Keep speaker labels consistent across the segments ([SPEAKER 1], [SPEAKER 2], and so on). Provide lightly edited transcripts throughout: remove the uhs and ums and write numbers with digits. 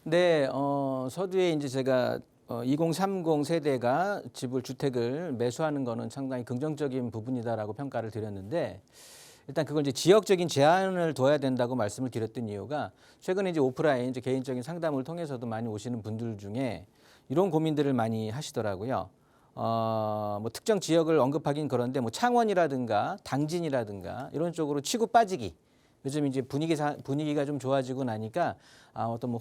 [SPEAKER 1] 네, 서두에 이제 제가 2030 세대가 주택을 매수하는 거는 상당히 긍정적인 부분이다라고 평가를 드렸는데, 일단 그걸 이제 지역적인 제한을 둬야 된다고 말씀을 드렸던 이유가, 최근에 이제 오프라인 이제 개인적인 상담을 통해서도 많이 오시는 분들 중에 이런 고민들을 많이 하시더라고요. 뭐 특정 지역을 언급하긴 그런데 뭐 창원이라든가 당진이라든가 이런 쪽으로 치고 빠지기. 요즘 이제 분위기가 좀 좋아지고 나니까 어떤 뭐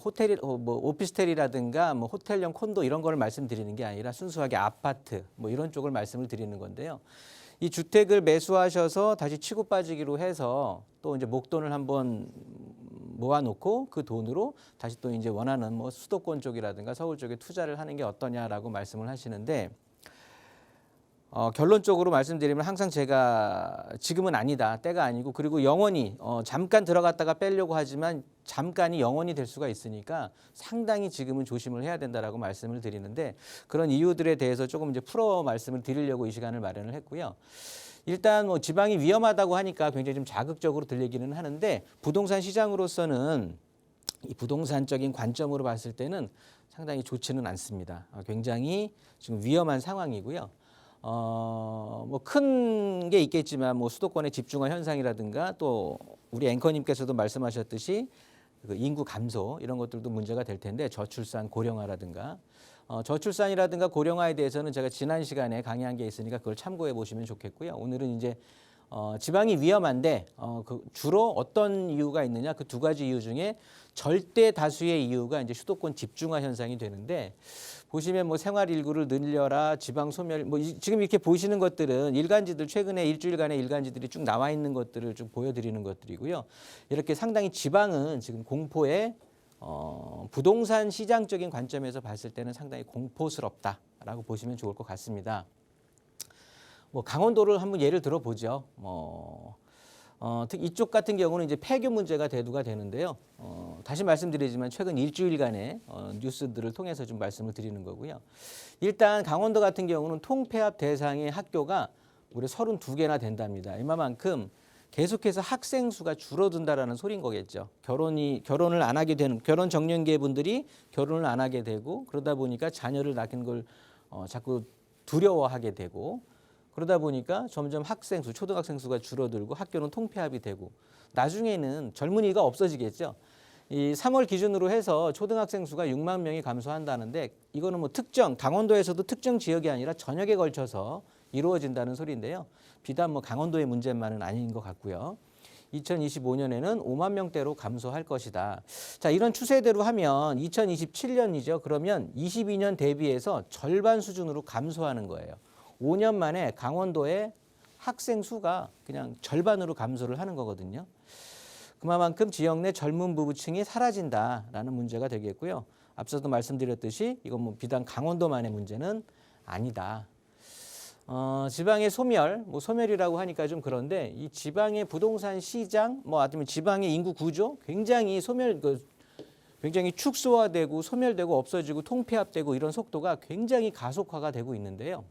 [SPEAKER 1] 뭐 오피스텔이라든가 뭐 호텔형 콘도 이런 거를 말씀드리는 게 아니라 순수하게 아파트 뭐 이런 쪽을 말씀을 드리는 건데요. 이 주택을 매수하셔서 다시 치고 빠지기로 해서 또 이제 목돈을 한번 모아놓고 그 돈으로 다시 또 이제 원하는 뭐 수도권 쪽이라든가 서울 쪽에 투자를 하는 게 어떠냐라고 말씀을 하시는데, 결론적으로 말씀드리면 항상 제가 지금은 아니다, 때가 아니고, 그리고 영원히 잠깐 들어갔다가 빼려고 하지만 잠깐이 영원히 될 수가 있으니까 상당히 지금은 조심을 해야 된다라고 말씀을 드리는데, 그런 이유들에 대해서 조금 이제 풀어 말씀을 드리려고 이 시간을 마련을 했고요. 일단 뭐 지방이 위험하다고 하니까 굉장히 좀 자극적으로 들리기는 하는데, 부동산 시장으로서는 이 부동산적인 관점으로 봤을 때는 상당히 좋지는 않습니다. 굉장히 지금 위험한 상황이고요. 뭐 큰 게 있겠지만 뭐 수도권의 집중화 현상이라든가, 또 우리 앵커님께서도 말씀하셨듯이 그 인구 감소 이런 것들도 문제가 될 텐데, 저출산 고령화라든가, 저출산이라든가 고령화에 대해서는 제가 지난 시간에 강의한 게 있으니까 그걸 참고해 보시면 좋겠고요. 오늘은 이제 지방이 위험한데 주로 어떤 이유가 있느냐, 그 두 가지 이유 중에 절대 다수의 이유가 이제 수도권 집중화 현상이 되는데, 보시면 뭐 생활 인구를 늘려라, 지방 소멸, 뭐 지금 이렇게 보시는 것들은 일간지들, 최근에 일주일간의 일간지들이 쭉 나와 있는 것들을 쭉 보여드리는 것들이고요. 이렇게 상당히 지방은 지금 공포에 부동산 시장적인 관점에서 봤을 때는 상당히 공포스럽다라고 보시면 좋을 것 같습니다. 뭐 강원도를 한번 예를 들어 보죠. 특히 이쪽 같은 경우는 이제 폐교 문제가 대두가 되는데요. 다시 말씀드리지만 최근 일주일간의 뉴스들을 통해서 좀 말씀을 드리는 거고요. 일단 강원도 같은 경우는 통폐합 대상의 학교가 무려 32개나 된답니다. 이만큼 계속해서 학생 수가 줄어든다라는 소리인 거겠죠. 결혼을 안 하게 되는, 결혼 적령기의 분들이 결혼을 안 하게 되고, 그러다 보니까 자녀를 낳는 걸 자꾸 두려워하게 되고, 그러다 보니까 점점 학생 수, 초등학생 수가 줄어들고 학교는 통폐합이 되고, 나중에는 젊은이가 없어지겠죠. 이 3월 기준으로 해서 초등학생 수가 6만 명이 감소한다는데, 이거는 뭐 강원도에서도 특정 지역이 아니라 전역에 걸쳐서 이루어진다는 소리인데요. 비단 뭐 강원도의 문제만은 아닌 것 같고요. 2025년에는 5만 명대로 감소할 것이다. 자, 이런 추세대로 하면 2027년이죠. 그러면 22년 대비해서 절반 수준으로 감소하는 거예요. 5년 만에 강원도의 학생 수가 그냥 절반으로 감소를 하는 거거든요. 그만큼 지역 내 젊은 부부층이 사라진다라는 문제가 되겠고요. 앞서도 말씀드렸듯이 이건 뭐 비단 강원도만의 문제는 아니다. 지방의 소멸이라고 하니까 좀 그런데, 이 지방의 부동산 시장, 아니면 지방의 인구 구조 굉장히 굉장히 축소화되고 소멸되고 없어지고 통폐합되고 이런 속도가 굉장히 가속화가 되고 있는데요.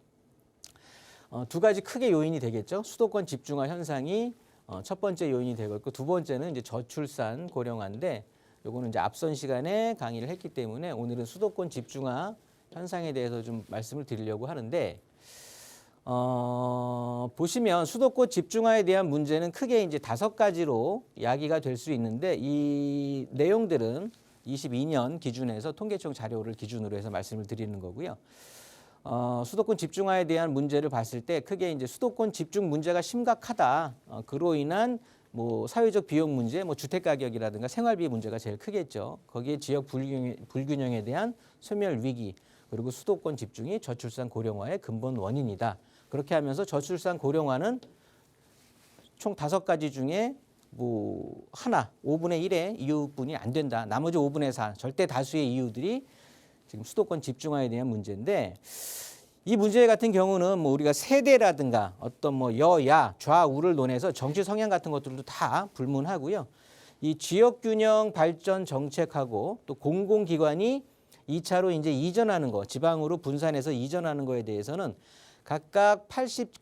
[SPEAKER 1] 두 가지 크게 요인이 되겠죠. 수도권 집중화 현상이 첫 번째 요인이 되고 있고, 두 번째는 이제 저출산 고령화인데, 요거는 이제 앞선 시간에 강의를 했기 때문에 오늘은 수도권 집중화 현상에 대해서 좀 말씀을 드리려고 하는데, 보시면 수도권 집중화에 대한 문제는 크게 이제 5가지로 야기가 될 수 있는데, 이 내용들은 22년 기준에서 통계청 자료를 기준으로 해서 말씀을 드리는 거고요. 수도권 집중화에 대한 문제를 봤을 때 크게 이제 수도권 집중 문제가 심각하다. 그로 인한 뭐 사회적 비용 문제, 뭐 주택 가격이라든가 생활비 문제가 제일 크겠죠. 거기에 지역 불균형에 대한 소멸 위기, 그리고 수도권 집중이 저출산 고령화의 근본 원인이다. 그렇게 하면서 저출산 고령화는 총 5가지 중에 뭐 하나, 5분의 1의 이유뿐이 안 된다. 나머지 5분의 4, 절대 다수의 이유들이 지금 수도권 집중화에 대한 문제인데, 이 문제 같은 경우는 뭐 우리가 세대라든가 어떤 뭐 여야 좌우를 논해서 정치 성향 같은 것들도 다 불문하고요. 이 지역균형 발전 정책하고 또 공공기관이 2차로 이제 이전하는 거, 지방으로 분산해서 이전하는 거에 대해서는 각각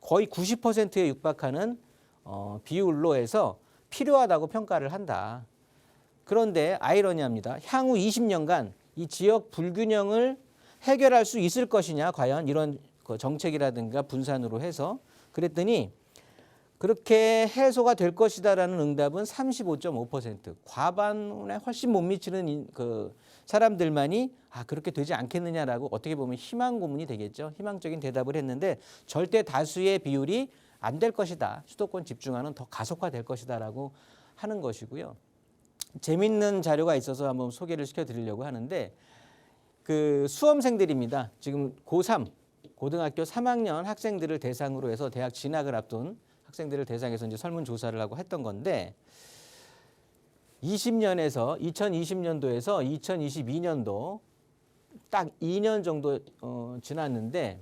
[SPEAKER 1] 거의 90%에 육박하는 비율로 해서 필요하다고 평가를 한다. 그런데 아이러니합니다. 향후 20년간 이 지역 불균형을 해결할 수 있을 것이냐, 과연 이런 정책이라든가 분산으로 해서. 그랬더니 그렇게 해소가 될 것이다라는 응답은 35.5%. 과반에 훨씬 못 미치는 그 사람들만이 그렇게 되지 않겠느냐라고 어떻게 보면 희망 고문이 되겠죠. 희망적인 대답을 했는데 절대 다수의 비율이 안 될 것이다. 수도권 집중화는 더 가속화될 것이다라고 하는 것이고요. 재밌는 자료가 있어서 한번 소개를 시켜드리려고 하는데 그 수험생들입니다. 지금 고3, 고등학교 3학년 학생들을 대상으로 해서 대학 진학을 앞둔 학생들을 대상해서 이제 설문조사를 하고 했던 건데 2020년도에서 2022년도 딱 2년 정도 지났는데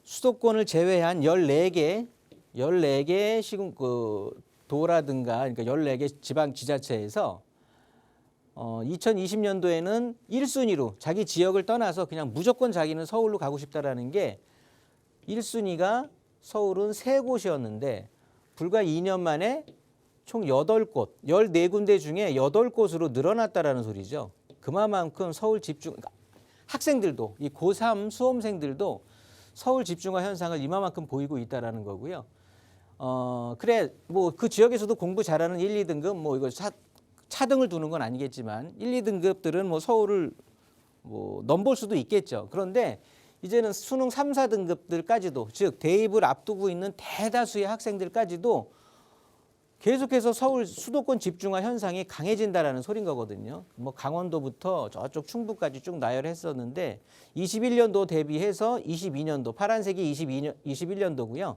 [SPEAKER 1] 수도권을 제외한 14개 시군 도라든가 그러니까 14개 지방 지자체에서 2020년도에는 1순위로 자기 지역을 떠나서 그냥 무조건 자기는 서울로 가고 싶다라는 게 1순위가 서울은 3곳이었는데 불과 2년 만에 총 8곳, 14군데 중에 8곳으로 늘어났다라는 소리죠. 그만큼 서울 집중, 그러니까 학생들도 이 고3 수험생들도 서울 집중화 현상을 이만큼 보이고 있다라는 거고요. 그래 뭐 그 지역에서도 공부 잘하는 1, 2등급 뭐 이거 차등을 두는 건 아니겠지만 1, 2등급들은 뭐 서울을 뭐 넘볼 수도 있겠죠. 그런데 이제는 수능 3, 4등급들까지도 즉 대입을 앞두고 있는 대다수의 학생들까지도 계속해서 서울 수도권 집중화 현상이 강해진다라는 소린 거거든요. 뭐 강원도부터 저쪽 충북까지 쭉 나열했었는데 21년도 대비해서 22년도 파란색이 21년도고요.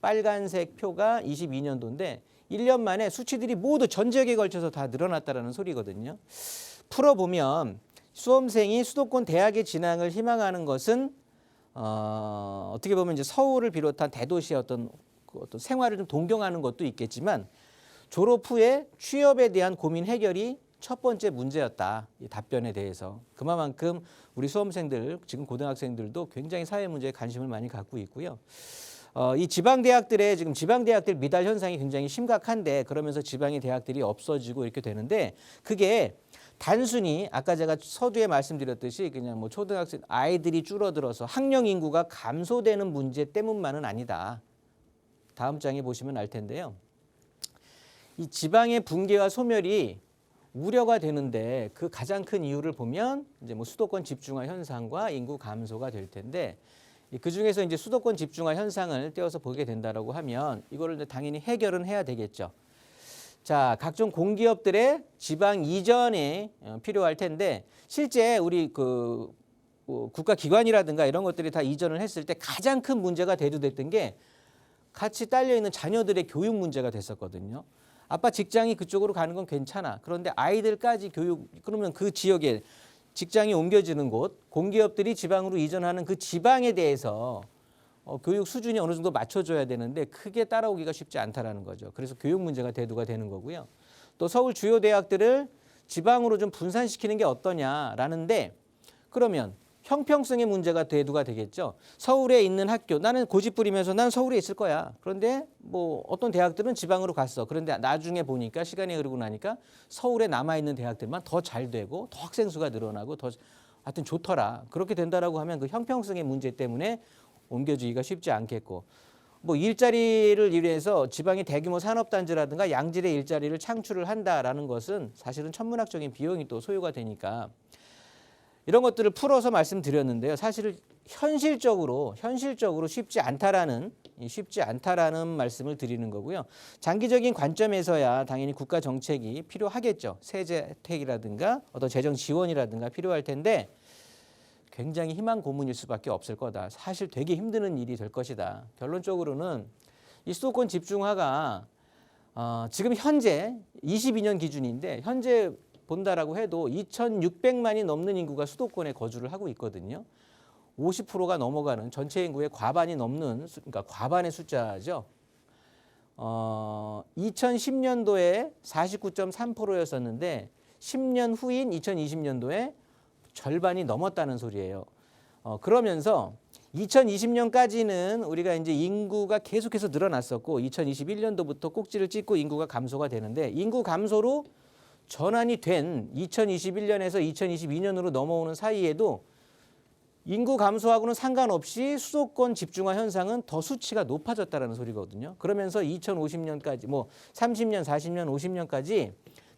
[SPEAKER 1] 빨간색 표가 22년도인데 1년 만에 수치들이 모두 전 지역에 걸쳐서 다 늘어났다라는 소리거든요. 풀어보면 수험생이 수도권 대학에 진학을 희망하는 것은 어떻게 보면 이제 서울을 비롯한 대도시의 어떤 생활을 좀 동경하는 것도 있겠지만 졸업 후에 취업에 대한 고민 해결이 첫 번째 문제였다. 이 답변에 대해서. 그만큼 우리 수험생들, 지금 고등학생들도 굉장히 사회 문제에 관심을 많이 갖고 있고요. 이 지방대학들의 지금 지방대학들 미달 현상이 굉장히 심각한데 그러면서 지방의 대학들이 없어지고 이렇게 되는데 그게 단순히 아까 제가 서두에 말씀드렸듯이 그냥 뭐 초등학생 아이들이 줄어들어서 학령 인구가 감소되는 문제 때문만은 아니다. 다음 장에 보시면 알 텐데요. 이 지방의 붕괴와 소멸이 우려가 되는데 그 가장 큰 이유를 보면 이제 뭐 수도권 집중화 현상과 인구 감소가 될 텐데 그 중에서 이제 수도권 집중화 현상을 떼어서 보게 된다라고 하면 이거를 당연히 해결은 해야 되겠죠. 자, 각종 공기업들의 지방 이전에 필요할 텐데 실제 우리 그 국가기관이라든가 이런 것들이 다 이전을 했을 때 가장 큰 문제가 대두됐던 게 같이 딸려 있는 자녀들의 교육 문제가 됐었거든요. 아빠 직장이 그쪽으로 가는 건 괜찮아. 그런데 아이들까지 교육, 그러면 그 지역에 직장이 옮겨지는 곳, 공기업들이 지방으로 이전하는 그 지방에 대해서 교육 수준이 어느 정도 맞춰줘야 되는데 크게 따라오기가 쉽지 않다라는 거죠. 그래서 교육 문제가 대두가 되는 거고요. 또 서울 주요 대학들을 지방으로 좀 분산시키는 게 어떠냐라는데 그러면 형평성의 문제가 대두가 되겠죠. 서울에 있는 학교, 나는 고집 부리면서 난 서울에 있을 거야. 그런데 뭐 어떤 대학들은 지방으로 갔어. 그런데 나중에 보니까 시간이 흐르고 나니까 서울에 남아있는 대학들만 더 잘 되고 더 학생 수가 늘어나고 더 하여튼 좋더라. 그렇게 된다라고 하면 그 형평성의 문제 때문에 옮겨지기가 쉽지 않겠고 뭐 일자리를 위해서 지방의 대규모 산업단지라든가 양질의 일자리를 창출을 한다라는 것은 사실은 천문학적인 비용이 또 소요가 되니까 이런 것들을 풀어서 말씀드렸는데요. 사실 현실적으로 쉽지 않다라는 말씀을 드리는 거고요. 장기적인 관점에서야 당연히 국가 정책이 필요하겠죠. 세제 혜택이라든가 어떤 재정 지원이라든가 필요할 텐데 굉장히 희망 고문일 수밖에 없을 거다. 사실 되게 힘든 일이 될 것이다. 결론적으로는 이 수도권 집중화가 지금 현재 22년 기준인데 현재 본다라고 해도 2,600만이 넘는 인구가 수도권에 거주를 하고 있거든요. 50%가 넘어가는 전체 인구의 과반이 넘는 그러니까 과반의 숫자죠. 2010년도에 49.3%였었는데 10년 후인 2020년도에 절반이 넘었다는 소리예요. 그러면서 2020년까지는 우리가 이제 인구가 계속해서 늘어났었고 2021년도부터 꼭지를 찍고 인구가 감소가 되는데 인구 감소로 전환이 된 2021년에서 2022년으로 넘어오는 사이에도 인구 감소하고는 상관없이 수도권 집중화 현상은 더 수치가 높아졌다는 소리거든요. 그러면서 2050년까지 뭐 30년, 40년, 50년까지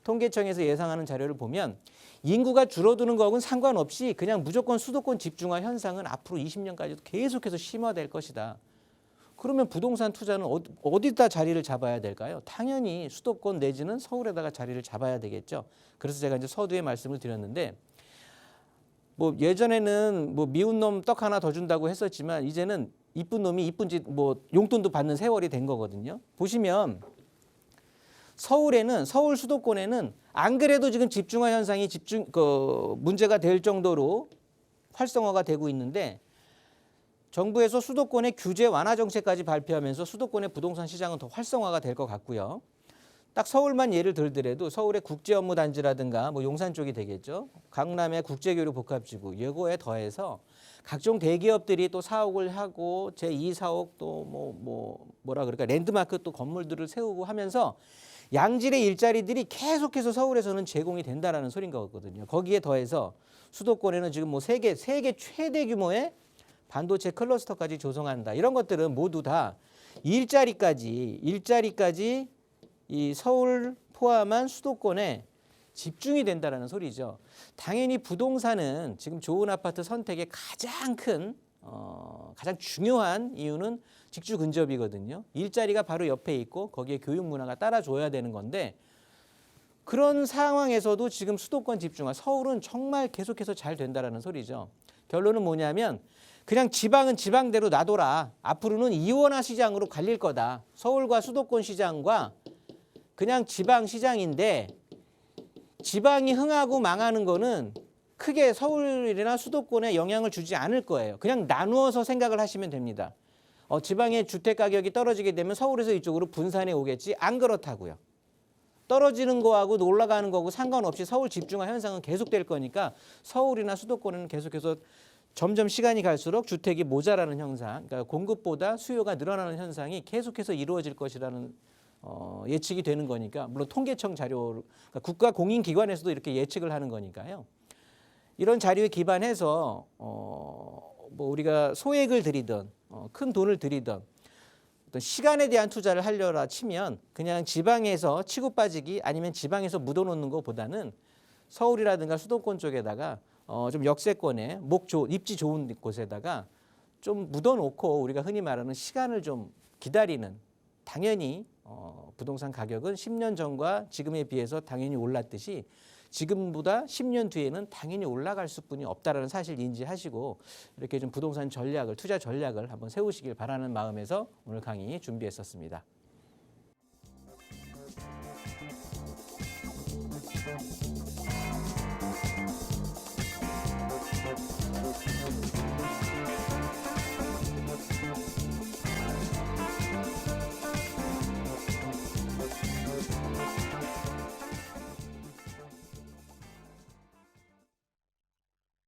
[SPEAKER 1] 통계청에서 예상하는 자료를 보면 인구가 줄어드는 거하고는 상관없이 그냥 무조건 수도권 집중화 현상은 앞으로 20년까지도 계속해서 심화될 것이다. 그러면 부동산 투자는 어디다 자리를 잡아야 될까요? 당연히 수도권 내지는 서울에다가 자리를 잡아야 되겠죠. 그래서 제가 이제 서두에 말씀을 드렸는데 뭐 예전에는 뭐 미운 놈 떡 하나 더 준다고 했었지만 이제는 이쁜 놈이 이쁜 짓 뭐 용돈도 받는 세월이 된 거거든요. 보시면 서울 수도권에는 안 그래도 지금 집중화 현상이 문제가 될 정도로 활성화가 되고 있는데 정부에서 수도권의 규제 완화 정책까지 발표하면서 수도권의 부동산 시장은 더 활성화가 될 것 같고요. 딱 서울만 예를 들더라도 서울의 국제업무단지라든가 뭐 용산 쪽이 되겠죠. 강남의 국제교류 복합지구 이거에 더해서 각종 대기업들이 또 사옥을 하고 제2 사옥 또 뭐라 그럴까 랜드마크 또 건물들을 세우고 하면서 양질의 일자리들이 계속해서 서울에서는 제공이 된다라는 소린 거거든요. 거기에 더해서 수도권에는 지금 뭐 세계 최대 규모의 반도체 클러스터까지 조성한다. 이런 것들은 모두 다 일자리까지 이 서울 포함한 수도권에 집중이 된다라는 소리죠. 당연히 부동산은 지금 좋은 아파트 선택의 가장 중요한 이유는 직주 근접이거든요. 일자리가 바로 옆에 있고 거기에 교육 문화가 따라줘야 되는 건데 그런 상황에서도 지금 수도권 집중화, 서울은 정말 계속해서 잘 된다라는 소리죠. 결론은 뭐냐면 그냥 지방은 지방대로 놔둬라. 앞으로는 이원화 시장으로 갈릴 거다. 서울과 수도권 시장과 그냥 지방 시장인데 지방이 흥하고 망하는 거는 크게 서울이나 수도권에 영향을 주지 않을 거예요. 그냥 나누어서 생각을 하시면 됩니다. 지방의 주택 가격이 떨어지게 되면 서울에서 이쪽으로 분산해 오겠지. 안 그렇다고요. 떨어지는 거하고 올라가는 거하고 상관없이 서울 집중화 현상은 계속될 거니까 서울이나 수도권은 계속해서 점점 시간이 갈수록 주택이 모자라는 현상, 그러니까 공급보다 수요가 늘어나는 현상이 계속해서 이루어질 것이라는 예측이 되는 거니까 물론 통계청 자료, 그러니까 국가 공인기관에서도 이렇게 예측을 하는 거니까요. 이런 자료에 기반해서 뭐 우리가 소액을 들이든 큰 돈을 들이든 어떤 시간에 대한 투자를 하려라 치면 그냥 지방에서 치고 빠지기 아니면 지방에서 묻어놓는 것보다는 서울이라든가 수도권 쪽에다가 좀 역세권에 입지 좋은 곳에다가 좀 묻어놓고 우리가 흔히 말하는 시간을 좀 기다리는 당연히 부동산 가격은 10년 전과 지금에 비해서 당연히 올랐듯이 지금보다 10년 뒤에는 당연히 올라갈 수뿐이 없다라는 사실 인지하시고 이렇게 좀 부동산 전략을 투자 전략을 한번 세우시길 바라는 마음에서 오늘 강의 준비했었습니다.